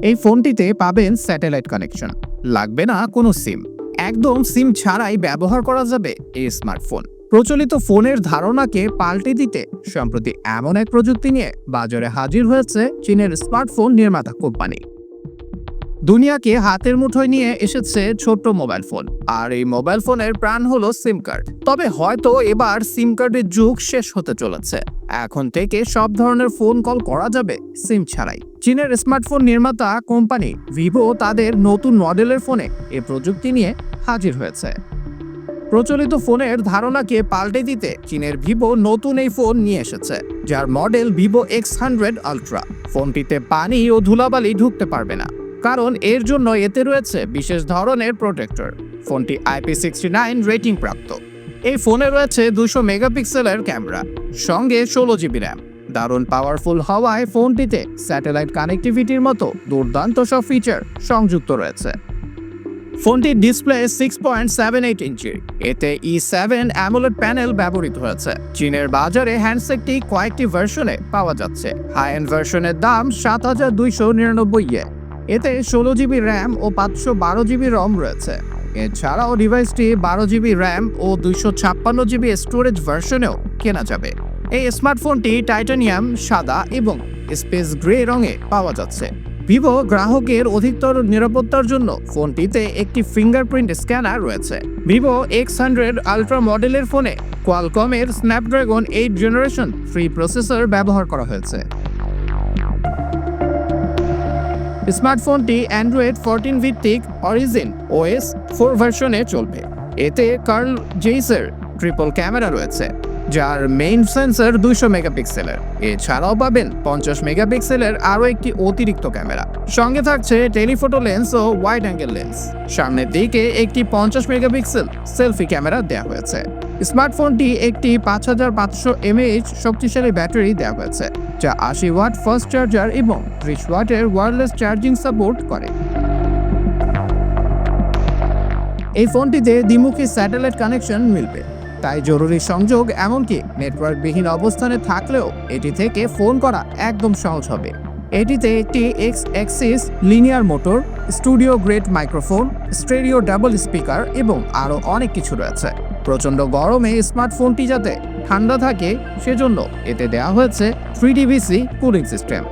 এই ফোনটিতে পাবেন স্যাটেলাইট কানেকশন, লাগবে না কোনো সিম, একদম সিম ছাড়াই ব্যবহার করা যাবে এই স্মার্টফোন। প্রচলিত ফোনের ধারণাকে পাল্টে দিতে সম্প্রতি এমন এক প্রযুক্তি নিয়ে বাজারে হাজির হয়েছে চীনের স্মার্টফোন নির্মাতা কোম্পানি। দুনিয়াকে হাতের মুঠোয় নিয়ে এসেছে ছোট্ট মোবাইল ফোন, আর এই মোবাইল ফোনের প্রাণ হলো সিম কার্ড। তবে হয়তো এবার সিম কার্ডের যুগ শেষ হতে চলেছে। এখন থেকে সব ধরনের ফোন কল করা যাবে সিম ছাড়াই। চীনের স্মার্টফোন নির্মাতা কোম্পানি ভিভো তাদের নতুন মডেলের ফোনে এই প্রযুক্তি নিয়ে হাজির হয়েছে। প্রচলিত ফোনের ধারণাকে পাল্টে দিতে চীনের ভিভো নতুন এই ফোন নিয়ে এসেছে, যার মডেল ভিভো X100 আলট্রা। ফোনটিতে পানি ও ধুলাবালি ঢুকতে পারবে না, কারণ এর জন্য এতে রয়েছে বিশেষ ধরনের প্রোটেক্টর। ফোনটি IP69 রেটিং প্রাপ্ত। এই ফোনে রয়েছে 200 মেগাপিক্সেলের ক্যামেরা, সঙ্গে 16 জিবি র্যাম। দারুণ পাওয়ারফুল হওয়ায় ফোনটিতে স্যাটেলাইট কানেক্টিভিটির মতো দুর্দান্ত সব ফিচার সংযুক্ত রয়েছে। ফোনটির ডিসপ্লে 6.78 ইঞ্চি, এতে E7 অ্যামোলেড প্যানেল ব্যবহৃত হয়েছে। চীনের বাজারে হ্যান্ডসেটটি কয়েকটি ভার্সনে পাওয়া যাচ্ছে। হাই এন্ড ভার্সনের দাম 7299 ইয়েন। এতে 16 জিবি র্যাম ও 512 জিবি রম রয়েছে। এছাড়াও ডিভাইসটি 12 জিবি র্যাম ও 256 জিবি স্টোরেজ ভার্সনেও কেনা যাবে। এই স্মার্টফোনটি টাইটানিয়াম, সাদা এবং স্পেস গ্রে রঙে পাওয়া যাচ্ছে। ভিভো গ্রাহকের অধিকতর নিরাপত্তার জন্য ফোনটিতে একটি ফিঙ্গারপ্রিন্ট স্ক্যানার রয়েছে। ভিভো X100 আলট্রা মডেলের ফোনে কোয়ালকমের স্ন্যাপড্রাগন 8 জেনারেশন 3 প্রসেসর ব্যবহার করা হয়েছে। স্মার্টফোনটি অ্যান্ড্রয়েড 14 ভিত্তিক অরিজিন OS 4 ভার্সনে চলবে। এতে কার্ল জেইসের ট্রিপল ক্যামেরা রয়েছে, যার মেইন সেন্সর 200 মেগাপিক্সেলের। এছাড়াও পাবেন 50 মেগাপিক্সেলের আরও একটি অতিরিক্ত ক্যামেরা। সঙ্গে থাকছে টেলিফোটো লেন্স ও ওয়াইড অ্যাঙ্গেল লেন্স। সামনের দিকে একটি 50 মেগাপিক্সেল সেলফি ক্যামেরা দেওয়া হয়েছে। স্মার্টফোনটি একটি 5500 mAh শক্তিশালী ব্যাটারি দেওয়া হয়েছে, যা 80 ওয়াট ফাস্ট চার্জার এবং 30 ওয়াটের ওয়্যারলেস চার্জিং সাপোর্ট করে। এই ফোনটিতে দ্বিমুখী স্যাটেলাইট কানেকশন মিলবে, তাই জরুরি সংযোগ এমনকি নেটওয়ার্কবিহীন অবস্থানে থাকলেও এটি থেকে ফোন করা একদম সহজ হবে। এটিতে একটি X axis linear motor, studio grade microphone, stereo double speaker এবং আরও অনেক কিছু রয়েছে। প্রচণ্ড গরমে স্মার্টফোনটি যাতে ঠান্ডা থাকে সেজন্য এতে দেওয়া হয়েছে 3DVC কুলিং সিস্টেম।